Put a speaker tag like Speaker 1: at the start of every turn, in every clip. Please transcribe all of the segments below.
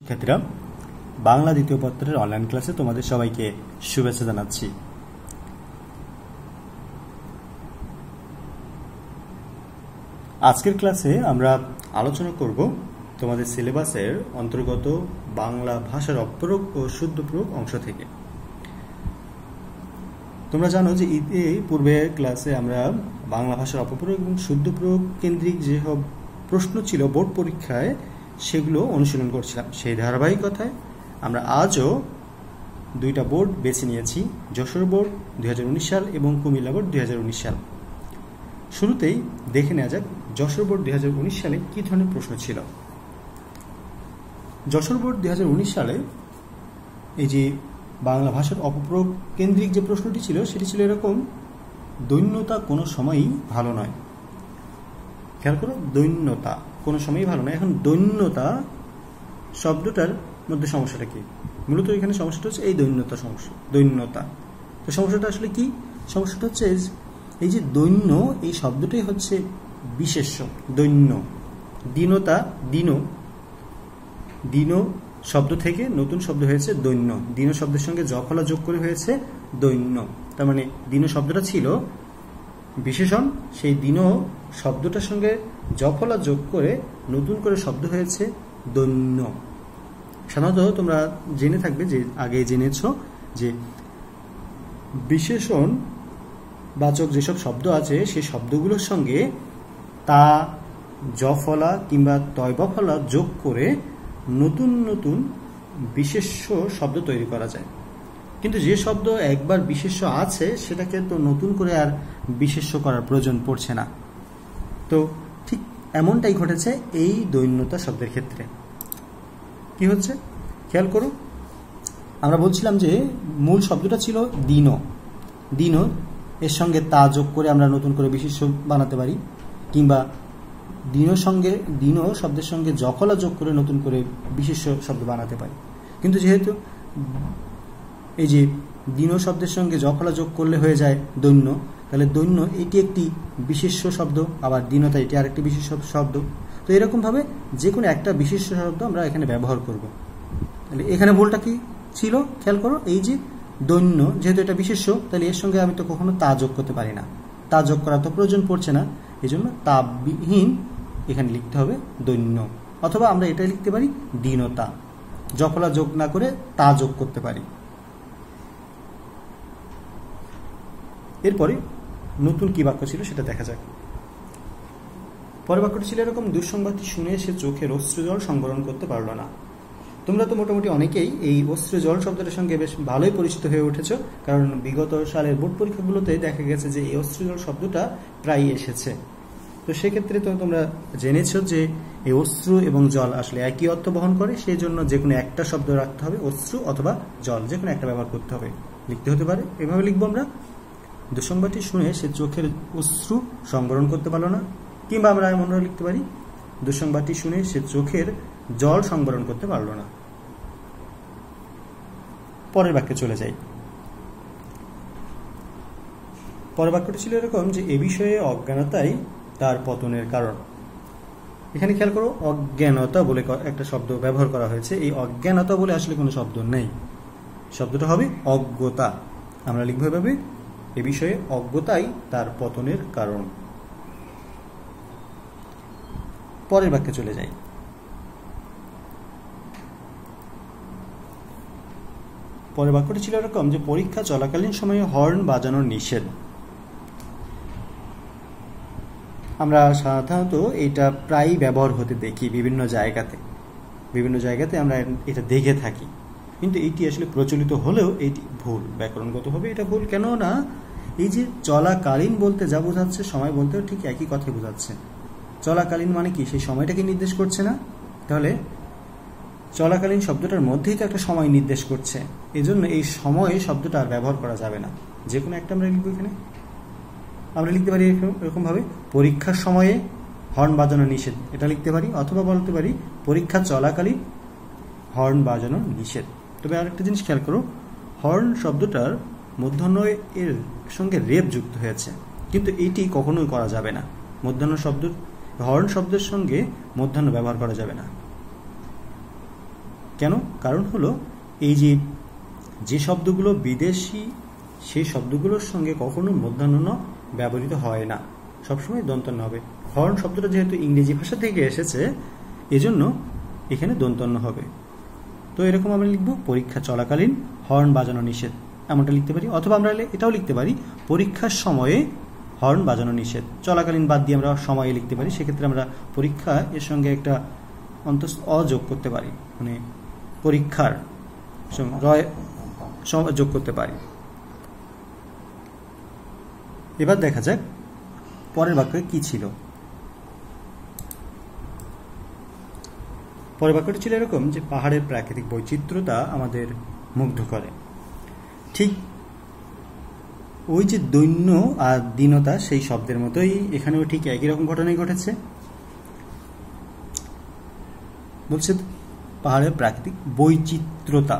Speaker 1: শিক্ষার্থীরা, বাংলা দ্বিতীয় পত্রের অনলাইন ক্লাসে তোমাদের সবাইকে শুভেচ্ছা জানাচ্ছি। আজকের ক্লাসে আমরা আলোচনা করব তোমাদের সিলেবাসের অন্তর্গত বাংলা ভাষার অপপ্রয়োগ ও শুদ্ধ প্রয়োগ অংশ থেকে। তোমরা জানো যে পূর্বে ক্লাসে আমরা বাংলা ভাষার অপপ্রয়োগ এবং শুদ্ধ প্রয়োগ কেন্দ্রিক যে সব প্রশ্ন ছিল বোর্ড পরীক্ষায় সেগুলো অনুশীলন করছিলাম। সেই ধারাবাহিকতায় আমরা আজও দুইটা বোর্ড বেছে নিয়েছি, যশোর বোর্ড 2019 সাল এবং কুমিল্লা বোর্ড 2019 সাল। শুরুতেই দেখে নেওয়া যাক যশোর বোর্ড 2019 সালে কি ধরনের প্রশ্ন ছিল। যশোর বোর্ড 2019 সালে এই যে বাংলা ভাষার অপপ্রয়োগ কেন্দ্রিক যে প্রশ্নটি ছিল সেটি ছিল এরকম: দৈন্যতা কোনো সময়ই ভালো নয়। খেয়াল করো, দৈন্যতা কোনো সময়ই ভালো নয়। এখন দৈন্যতা শব্দটার মধ্যে সমস্যাটা কি? মূলত এখানে সমস্যাটা হচ্ছে এই দৈন্যতা সমস্যা। দৈন্যতা তো সমস্যাটা আসলে কি? সমস্যাটা হচ্ছে এই যে দৈন্য, এই শব্দটাই হচ্ছে বিশেষ্য। দৈন্য, দীনতা, দীন শব্দ থেকে নতুন শব্দ হয়েছে দৈন্য। দীন শব্দের সঙ্গে জফলা যোগ করে হয়েছে দৈন্য। তার মানে দীন শব্দটা ছিল বিশেষণ, সেই দীন শব্দটার সঙ্গে জফলা যোগ করে নতুন করে শব্দ হয়েছে দৈন্য। সাধারণত তোমরা জেনে থাকবে, যে আগে জেনেছ, যে বিশেষণ বাচক যেসব শব্দ আছে সেই শব্দগুলোর সঙ্গে তা, জফলা কিংবা তয়বফলা যোগ করে নতুন নতুন বিশেষ্য শব্দ তৈরি করা যায়। কিন্তু যে শব্দ একবার বিশেষ্য আছে সেটাকে তো নতুন করে আর বিশেষ্য করার প্রয়োজন পড়ছে না। তো ঠিক এমনটাই ঘটেছে এই দৈন্যতা শব্দের ক্ষেত্রে। কি হচ্ছে খেয়াল করো, আমরা বলছিলাম যে মূল শব্দটা ছিল দীন। দীন এর সঙ্গে তা যোগ করে আমরা নতুন করে বিশেষ্য বানাতে পারি, কিংবা দীন শব্দের সঙ্গে জফলা যোগ করে নতুন করে বিশেষ্য শব্দ বানাতে পারি। কিন্তু যেহেতু এই যে দীন শব্দের সঙ্গে জফলা যোগ করলে হয়ে যায় দৈন্য, তাহলে দৈন্য এটি একটি বিশেষ্য শব্দ, আবার দীনতা এটি আরেকটি বিশেষ্য শব্দ। তো এরকমভাবে যে কোনো একটা বিশেষ্য শব্দ আমরা এখানে ব্যবহার করব। তাহলে এখানে ভুলটা কি ছিল খেয়াল করো, এই যে দৈন্য যেহেতু এটা বিশেষ্য, তাহলে এর সঙ্গে আমি তো কখনো তা যোগ করতে পারি না। তা যোগ করার তো প্রয়োজন পড়ছে না, এই জন্য তাবিহীন এখানে লিখতে হবে দৈন্য। অথবা আমরা এটা লিখতে পারি দীনতা, জফলা যোগ না করে তা যোগ করতে পারি। এরপরে নতুন কি বাক্য ছিল সেটা দেখা যাক। পরের বাক্যটি ছিল এরকম: দুঃসংবাদটি শুনে সে চোখের অশ্রুজল সংবরণ করতে পারল না। তোমরা তো মোটামুটি অনেকেই এই অশ্রুজল শব্দটার সঙ্গে বেশ ভালোই পরিচিত হয়ে উঠেছ, কারণ বিগত সালের বোর্ড পরীক্ষাগুলোতে দেখা গেছে যে এই অশ্রুজল শব্দটা প্রায় এসেছে। তো সেক্ষেত্রে তো তোমরা জেনেছ যে এই অশ্রু এবং জল আসলে একই অর্থ বহন করে, সেই জন্য যে কোনো একটা শব্দ রাখতে হবে, অশ্রু অথবা জল, যে কোনো একটা ব্যবহার করতে হবে। লিখতে হতে পারে এভাবে লিখবো আমরা: দুঃসংবাদটি শুনে সে চোখের অশ্রু সংবরণ করতে পারল না। কিংবা আমরা এমনভাবে লিখতে পারি: দুঃসংবাদটি শুনে সে চোখের জল সংবরণ করতে পারল না। পরের বাক্যে চলে যাই। পরের বাক্যটি ছিল এরকম যে এ বিষয়ে অজ্ঞানতাই তার পতনের কারণ। এখানে খেয়াল করো, অজ্ঞানতা বলে একটা শব্দ ব্যবহার করা হয়েছে। এই অজ্ঞানতা বলে আসলে কোনো শব্দ নেই, শব্দটা হবে অজ্ঞতা। আমরা লিখবো এভাবে: এ বিষয়ে অজ্ঞতাই তার পতনের কারণ। পরের বাক্যে চলে যাই। পরের বাক্যটি ছিল এরকম যে পরীক্ষা চলাকালীন সময়ে হর্ন বাজানোর নিষেধ। আমরা সাধারণত এটা প্রায়ই ব্যবহার হতে দেখি বিভিন্ন জায়গাতে আমরা এটা দেখে থাকি, কিন্তু এটি আসলে প্রচলিত হলেও এটি ভুল, ব্যাকরণগতভাবে এটা ভুল। কেন না, এই যে চলাকালীন বলতে যা বোঝাচ্ছে, সময় বলতেও ঠিক একই কথাই বোঝাচ্ছে। চলাকালীন মানে কি? সেই সময়টাকে নির্দেশ করছে না? তাহলে চলাকালীন শব্দটার মধ্যেই তো একটা সময় নির্দেশ করছে, এজন্য এই সময়ে শব্দটা আর ব্যবহার করা যাবে না। যে কোনো একটা আমরা লিখবো। এখানে আমরা লিখতে পারি এরকম ভাবে: পরীক্ষার সময়ে হর্ন বাজানো নিষেধ, এটা লিখতে পারি। অথবা বলতে পারি পরীক্ষা চলাকালীন হর্ন বাজানো নিষেধ। তবে আরেকটা জিনিস খেয়াল করো, হর্ন শব্দটার মূর্ধন্য এর সঙ্গে রেপ যুক্ত হয়েছে, কিন্তু এটি কখনোই করা যাবে না। হর্ন শব্দের সঙ্গে মূর্ধন্য ব্যবহার করা যাবে না। কেন? কারণ হলো এই যে শব্দগুলো বিদেশি সেই শব্দগুলোর সঙ্গে কখনো মধ্যাহ্ন ন ব্যবহৃত হয় না, সবসময় দন্তন্য হবে। হর্ন শব্দটা যেহেতু ইংরেজি ভাষা থেকে এসেছে এজন্য এখানে দন্তন্য হবে। তো এরকম আমরা লিখব পরীক্ষা চলাকালীন হর্ন বাজানো নিষেধ, এমনটা লিখতে পারি। অথবা আমরা এটাও লিখতে পারি পরীক্ষার সময়ে হর্ন বাজানো নিষেধ। চলাকালীন বাদ দিয়ে আমরা সময়ে লিখতে পারি, সেক্ষেত্রে আমরা পরীক্ষা এর সঙ্গে একটা অযোগ করতে পারি, মানে পরীক্ষার যোগ করতে পারি। এবার দেখা যাক পরের বাক্যে কি ছিল। পরের বাক্যটি ছিল এরকম যে পাহাড়ের প্রাকৃতিক বৈচিত্র্যতা আমাদের মুগ্ধ করে। ঠিক ওই যে দৈন্য আর দীনতা সেই শব্দের মতোই এখানেও ঠিক একই রকম ঘটনাই ঘটেছে। বলছে পাহাড়ের প্রাকৃতিক বৈচিত্র্যতা,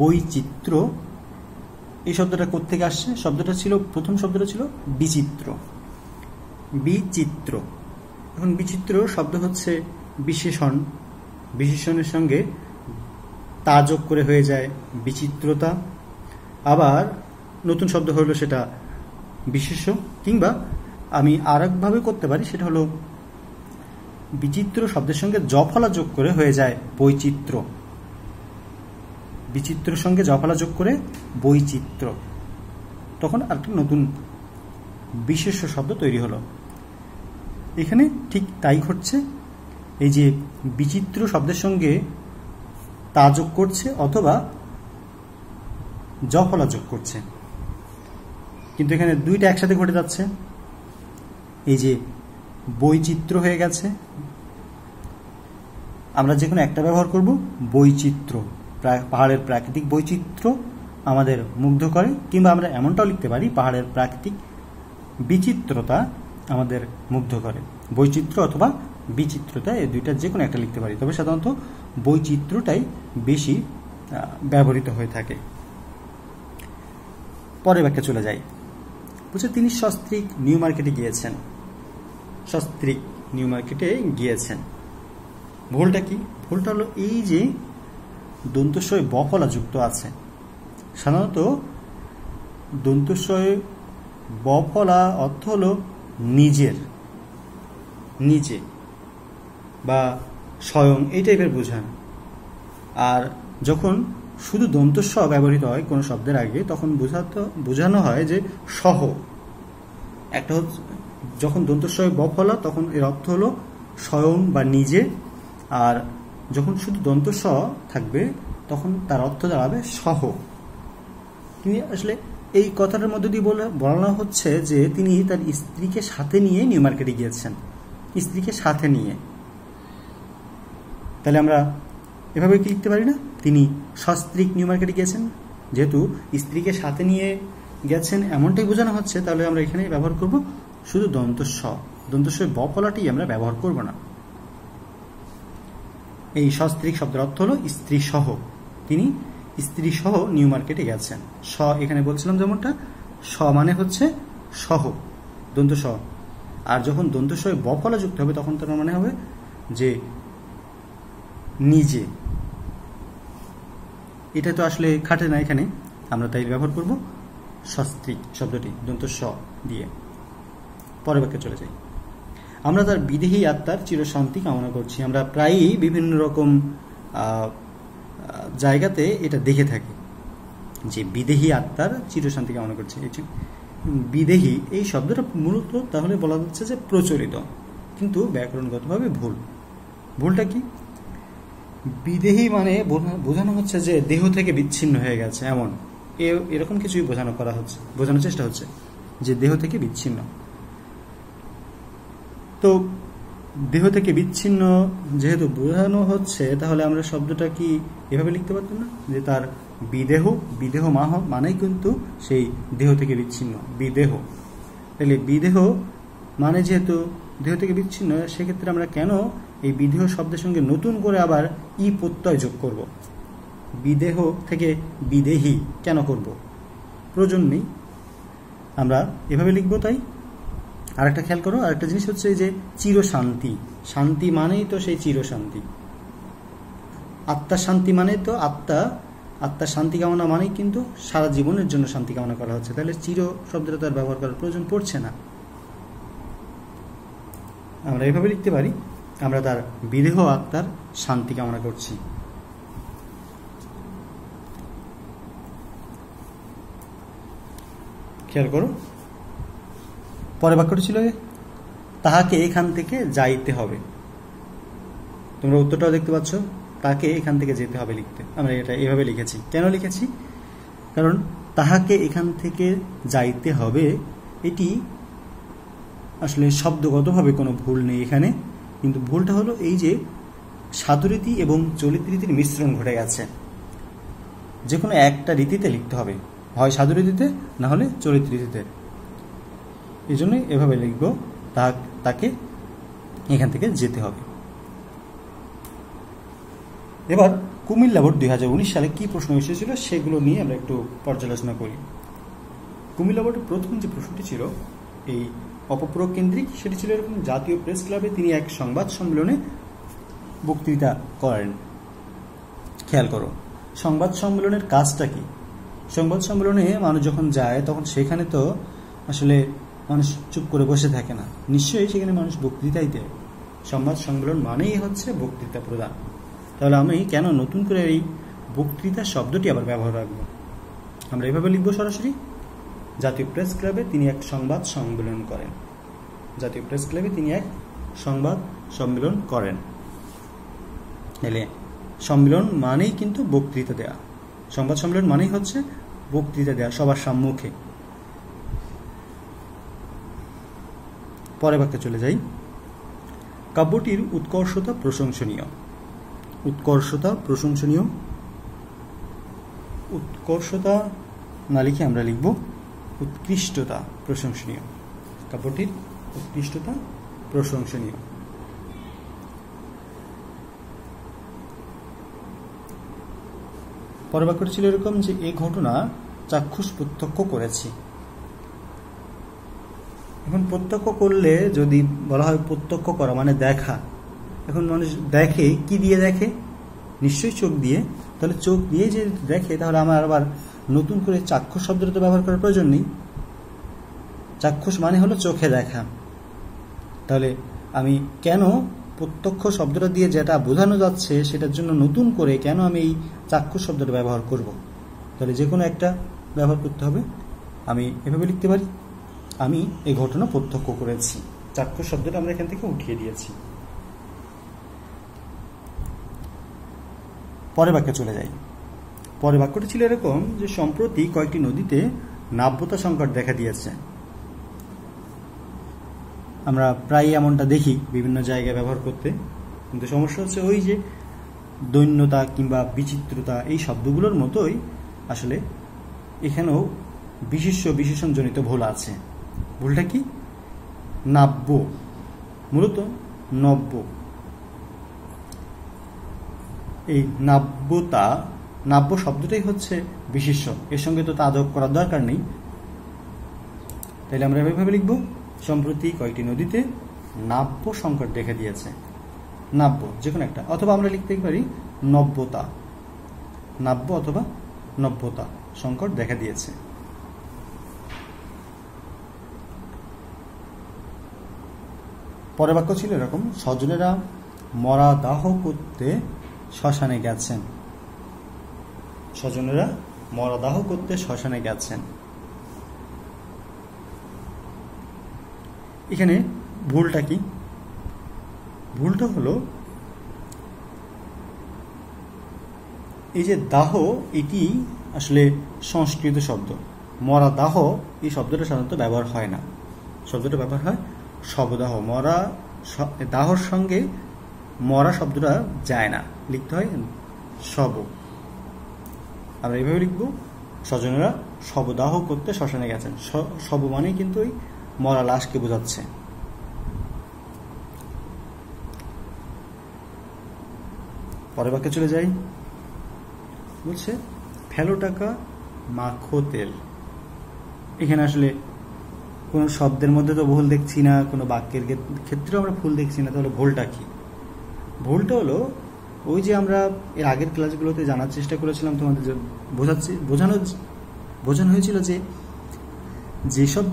Speaker 1: বৈচিত্র্য এই শব্দটা কোত্থেকে আসছে? শব্দটা ছিল, প্রথম শব্দটা ছিল বিচিত্র, বিচিত্র। এখন বিচিত্র শব্দ হচ্ছে বিশেষণ, বিশেষণের সঙ্গে তা যোগ করে হয়ে যায় বিচিত্রতা। আবার নতুন শব্দ হলো সেটা বিশেষ্য, কিংবা আমি আর একভাবে করতে পারি, সেটা হলো বিচিত্র শব্দের সঙ্গে জফলা যোগ করে হয়ে যায় বৈচিত্র্য। বিচিত্রের সঙ্গে জফলা যোগ করে বৈচিত্র্য, তখন আরেকটা নতুন বিশেষ্য শব্দ তৈরি হলো। এখানে ঠিক তাই ঘটছে, এই যে বিচিত্র শব্দের সঙ্গে তা যোগ করছে অথবা জফলা যোগ করছে, কিন্তু এখানে দুইটা একসাথে ঘটে যাচ্ছে। এই যে বৈচিত্র্য হয়ে গেছে, আমরা যে কোনো একটা ব্যবহার করব, বৈচিত্র্য, পাহাড়ের প্রাকৃতিক বৈচিত্র্য আমাদের মুগ্ধ করে। কিংবা আমরা এমনটাও লিখতে পারি পাহাড়ের প্রাকৃতিক বিচিত্রতা আমাদের মুগ্ধ করে। বৈচিত্র্য অথবা বিচিত্রতা এই দুইটা যে কোনো একটা লিখতে পারি, তবে সাধারণত বৈচিত্র্যটাই বেশি ব্যবহৃত হয়ে থাকে। পরের বাক্যে চলে যাই। বলছে তিনি সস্ত্রীক নিউ মার্কেটে গিয়েছেন, সস্ত্রীক নিউ মার্কেটে গিয়েছেন। ভুলটা কি? ভুলটা হলো এই যে দন্তস্বয় বফলা যুক্ত আছে। সাধারণত দন্তস্বয় বফলা অর্থ হলো নিজের, নিজে বা স্বয়ং, এই টাইপের বোঝান। আর যখন শুধু দন্তস্ব ব্যবহৃত হয় কোনো শব্দের আগে, তখন বোঝানো হয় যে সহ। একটা হচ্ছে যখন দন্তস্বয় বফলা তখন এর অর্থ হলো স্বয়ং বা নিজে, আর যখন শুধু দন্তস্ব থাকবে তখন তার অর্থ দাঁড়াবে সহ। তিনি আসলে এই কথাটার মধ্যে দিয়ে বলানো হচ্ছে যে তিনি তার স্ত্রীকে সাথে নিয়ে নিউ মার্কেটে গিয়েছেন, স্ত্রীকে সাথে নিয়ে। তাহলে আমরা এভাবে কি লিখতে পারি না, তিনি সস্ত্রীক নিউ মার্কেটে গিয়েছেন। যেহেতু স্ত্রীকে সাথে নিয়ে গেছেন এমনটাই বোঝানো হচ্ছে, তাহলে আমরা এখানে ব্যবহার করব শুধু দন্তস্ব, দন্তস্ব বফলাটি আমরা ব্যবহার করব না। এই সস্ত্রীক শব্দের অর্থ হলো স্ত্রী সহ, তিনি স্ত্রী সহ নিউ মার্কেটে গেছেন। স এখানে বলছিলাম যেমনটা, স মানে হচ্ছে সহ, দন্তস্ব। আর যখন দন্তস্ব বফলা যুক্ত হবে তখন তার মানে হবে যে নিজে। এটা তো আসলে খাটে না এখানে, আমরা তাই ব্যবহার করব সস্ত্রীক শব্দটি দন্তস্ব দিয়ে। পরের বাক্যে চলে যাই। আমরা তার বিদেহী আত্মার চিরশান্তি কামনা করছি। আমরা প্রায়ই বিভিন্ন রকম জায়গাতে এটা দেখে থাকি যে বিদেহী আত্মার চিরশান্তি কামনা করছে। বিদেহী এই শব্দটা মূলত তাহলে বলা যাচ্ছে যে প্রচলিত, কিন্তু ব্যাকরণগতভাবে ভুল। ভুলটা কি? বিদেহী মানে বোঝানো হচ্ছে যে দেহ থেকে বিচ্ছিন্ন হয়ে গেছে, এমন এরকম কিছুই বোঝানোর চেষ্টা হচ্ছে যে দেহ থেকে বিচ্ছিন্ন। তো দেহ থেকে বিচ্ছিন্ন যেহেতু বোঝানো হচ্ছে, তাহলে আমরা শব্দটা কি এভাবে লিখতে পারতাম না যে তার বিদেহ, বিদেহ মানেই কিন্তু সেই দেহ থেকে বিচ্ছিন্ন, বিদেহ। তাহলে বিদেহ মানে যেহেতু দেহ থেকে বিচ্ছিন্ন, সেক্ষেত্রে আমরা কেন এই বিদেহ শব্দের সঙ্গে নতুন করে আবার ই প্রত্যয় যোগ করব? বিদেহ থেকে বিদেহী কেন করব? প্রয়োজন নেই, আমরা এভাবে লিখব। তাই আরেকটা খেয়াল করো, আরেকটা জিনিস হচ্ছে যে চিরশান্তি, শান্তি মানেই তো সেই চিরশান্তি। আত্মার শান্তি মানে তো আত্মার শান্তি কামনা মানেই কিন্তু সারা জীবনের জন্য শান্তি কামনা করা হচ্ছে, তাহলে চির শব্দটা তো আর ব্যবহার করার প্রয়োজন পড়ছে না। আমরা এভাবে লিখতে পারি, আমরা তার বিদেহ আত্মার শান্তি কামনা করছি। খেয়াল করো, পরের বাক্যটি ছিল তাহাকে এখান থেকে যাইতে হবে। তোমরা উত্তরটাও দেখতে পাচ্ছ, তাকে এখান থেকে যেতে হবে লিখতে। আমরা এটা এভাবে লিখেছি। কেন লিখেছি? কারণ তাহাকে এখান থেকে যাইতে হবে, এটি আসলে শব্দগতভাবে কোনো ভুল নেই এখানে, কিন্তু ভুলটা হলো এই যে সাধুরীতি এবং চলিত রীতির মিশ্রণ ঘটে গেছে। যে কোনো একটা রীতিতে লিখতে হবে, হয় সাধুরীতিতে না হলে চলিত রীতিতে। এই জন্যই এভাবে লিখব, তাকে এখান থেকে যেতে হবে। এবার কুমিল্লা বোর্ড 2019 সালে কি প্রশ্ন এসেছিল সেগুলো নিয়ে আমরা একটু পর্যালোচনা করি। কুমিল্লা বোর্ডের প্রথম যে প্রশ্নটি ছিল এই অপপ্রয়োগ কেন্দ্রিক, সেটি ছিল এরকম, জাতীয় প্রেস ক্লাবে তিনি এক সংবাদ সম্মেলনে বক্তৃতা করেন। খেয়াল করো, সংবাদ সম্মেলনের কাজটা কি? সংবাদ সম্মেলনে মানুষ যখন যায় তখন সেখানে তো আসলে মানুষ চুপ করে বসে থাকে না, নিশ্চয়ই সেখানে মানুষ বক্তৃতাই দেয়। সংবাদ সম্মেলন মানেই হচ্ছে বক্তৃতা প্রদান। তাহলে আমি কেন নতুন করে এই বক্তৃতা শব্দটি আবার ব্যবহার রাখবো? আমরা এভাবে লিখবো সরাসরি, জাতীয় প্রেস ক্লাবে তিনি এক সংবাদ সম্মেলন করেন। জাতীয় প্রেস ক্লাবে তিনি এক সংবাদ সম্মেলন করেন। এলে সম্মেলন মানেই কিন্তু বক্তৃতা দেয়া, সংবাদ সম্মেলন মানেই হচ্ছে বক্তৃতা দেয়া সবার সম্মুখে। পরের বাক্যে চলে যাই। কাব্যটির উৎকর্ষতা প্রশংসনীয়। উৎকর্ষতা প্রশংসনীয়, উৎকর্ষতা না লিখে আমরা লিখব উৎকৃষ্টতা প্রশংসনীয়। কাব্যটির উৎকৃষ্টতা প্রশংসনীয়। পরের বাক্যটি ছিল এরকম যে এই ঘটনা চাক্ষুষ প্রত্যক্ষ করেছি। এখন প্রত্যক্ষ করলে যদি বলা হয় প্রত্যক্ষ করা মানে দেখা, এখন মানুষ দেখে কি দিয়ে দেখে? নিশ্চয়ই চোখ দিয়ে। তাহলে চোখ দিয়ে যে দেখে, তাহলে আমার আবার নতুন করে চাক্ষুষ শব্দটা তো ব্যবহার করার প্রয়োজন নেই। চাক্ষুষ মানে হলো চোখে দেখা। তাহলে আমি কেন প্রত্যক্ষ শব্দটা দিয়ে যেটা বোঝানো যাচ্ছে সেটার জন্য নতুন করে কেন আমি এই চাক্ষুষ শব্দটা ব্যবহার করব? তাহলে যে কোনো একটা ব্যবহার করতে হবে। আমি এভাবে লিখতে পারি, আমি এই ঘটনা প্রত্যক্ষ করেছি। চাক্ষুষ শব্দটা আমরা এখান থেকে উঠিয়ে দিয়েছি। পরের বাক্যে চলে যাই। পরের বাক্যটি ছিল এরকম যে সম্প্রতি কয়েকটি নদীতে নাব্যতা সংকট দেখা দিয়েছে। আমরা প্রায় এমনটা দেখি বিভিন্ন জায়গায় ব্যবহার করতে, কিন্তু সমস্যা হচ্ছে ওই যে দৈন্যতা কিংবা বিচিত্রতা এই শব্দগুলোর মতোই আসলে এখানেও বিশেষণজনিত ভুল আছে। ভুলটা কি? নাব্য, মূলত নব্য। এই নাব্যতা, নাব্য শব্দটাই হচ্ছে বিশেষ্য, এর সঙ্গে তো তা যোগ করার দরকার নেই। তাইলে আমরা এভাবে লিখব, সম্প্রতি কয়েকটি নদীতে নাব্য সংকট দেখা দিয়েছে। নাব্য যে কোনো একটা, অথবা আমরা লিখতে পারি নব্যতা, নাব্য অথবা নব্যতা সংকট দেখা দিয়েছে। পরের বাক্য ছিল এরকম, স্বজনেরা মরা দাহ করতে শ্মশানে গেছেন। স্বজনেরা মরা দাহ করতে শ্মশানে গেছেন। এখানে ভুলটা কি? ভুলটা হলো এই যে দাহ, এটি আসলে সংস্কৃত শব্দ। মরা দাহ এই শব্দটা সাধারণত ব্যবহার হয় না, শব্দটা ব্যবহার হয় শবদাহ। মরা দাহর সঙ্গে মরা শব্দটা যায় না, লিখতে হয় শব। আমরা এইভাবে লিখব, স্বজনেরা শবদাহ করতে শ্মশানে গেছেন। শব মানে কিন্তু ওই মরা লাশকে বোঝাচ্ছে। পরের বাক্যে চলে যাই। বলছে ফেলো টাকা মাখো তেল। এখানে আসলে কোন শব্দের মধ্যে তো ভুল দেখছি না, কোনো বাক্যের ক্ষেত্রেও আমরা ভুল দেখছি না। তাহলে ভুলটা কি? ভুলটা হলো ওই যে আমরা এর আগের ক্লাসগুলোতে জানার চেষ্টা করেছিলাম, তোমাদের যে বোঝানো হয়েছিল যে যেসব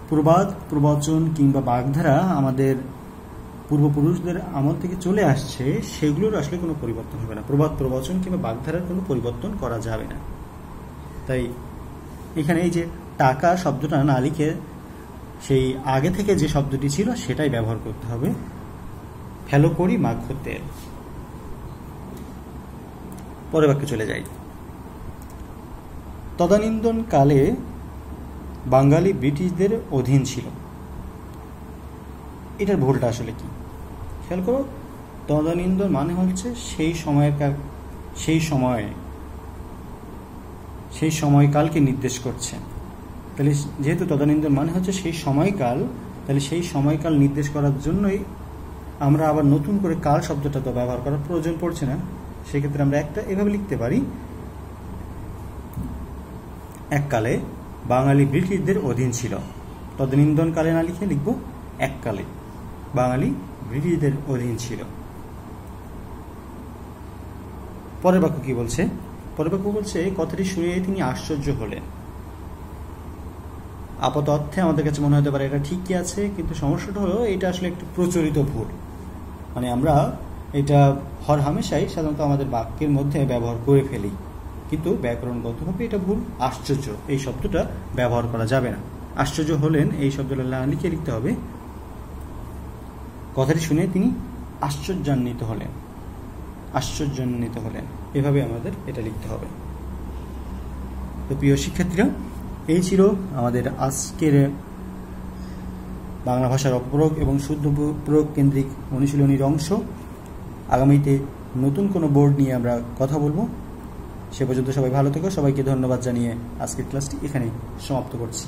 Speaker 1: প্রবাদ, প্রবচন কিংবা বাগধারা আমাদের পূর্বপুরুষদের আমল থেকে চলে আসছে, সেগুলোর আসলে কোনো পরিবর্তন হবে না। প্রবাদ, প্রবচন কিংবা বাগধারার কোনো পরিবর্তন করা যাবে না। তাই এখানে এই যে টাকা শব্দটা না লিখে সেই আগে থেকে যে শব্দটি ছিল সেটাই ব্যবহার করতে হবে, ফেলো করি মাখো তেল। পরের বাক্যে চলে যাই। তদানীন্তন কালে বাঙালি ব্রিটিশদের অধীন ছিল। এটার ভুলটা আসলে কি খেয়াল করো। তদানীন্তন মানে হচ্ছে সেই সময়কালকে নির্দেশ করছে। তাহলে যেহেতু তদানীন্তন মানে হচ্ছে সেই সময়কাল, তাহলে সেই সময়কাল নির্দেশ করার জন্যই আমরা আবার নতুন করে কাল শব্দটা তো ব্যবহার করার প্রয়োজন পড়ছে না। সেক্ষেত্রে আমরা একটা এভাবে লিখতে পারি, এককালে বাঙালি ব্রিটিশদের অধীন ছিল। তদানীন্তন কালে না লিখে লিখব এককালে বাঙালি ব্রিটিশদের অধীন ছিল। পরের বাক্য কি বলছে? পরের বাক্য বলছে, কথাটি শুনে তিনি আশ্চর্য হলেন। আপাত অর্থে আমাদের কাছে মনে হতে পারে এটা ঠিকই আছে, কিন্তু সমস্যাটা হলো এটা আসলে একটু প্রচলিত ভুল। মানে আমরা এটা হর হামেশাই সাধারণত আমাদের বাক্যের মধ্যে ব্যবহার করে ফেলি, কিন্তু ব্যাকরণগতভাবে এটা ভুল। আশ্চর্য এই শব্দটা ব্যবহার করা যাবে না। আশ্চর্য হলেন এই শব্দটা লিখে লিখতে হবে, কথাটি শুনে তিনি আশ্চর্যান্বিত হলেন। এভাবে আমাদের এটা লিখতে হবে। তো প্রিয় শিক্ষার্থীরা, এই ছিল আমাদের আজকের বাংলা ভাষার অপপ্রয়োগ এবং শুদ্ধ প্রয়োগ কেন্দ্রিক অনুশীলনীর অংশ। আগামীতে নতুন কোনো বোর্ড নিয়ে আমরা কথা বলবো। সে পর্যন্ত সবাই ভালো থেকো। সবাইকে ধন্যবাদ জানিয়ে আজকের ক্লাসটি এখানেই সমাপ্ত করছি।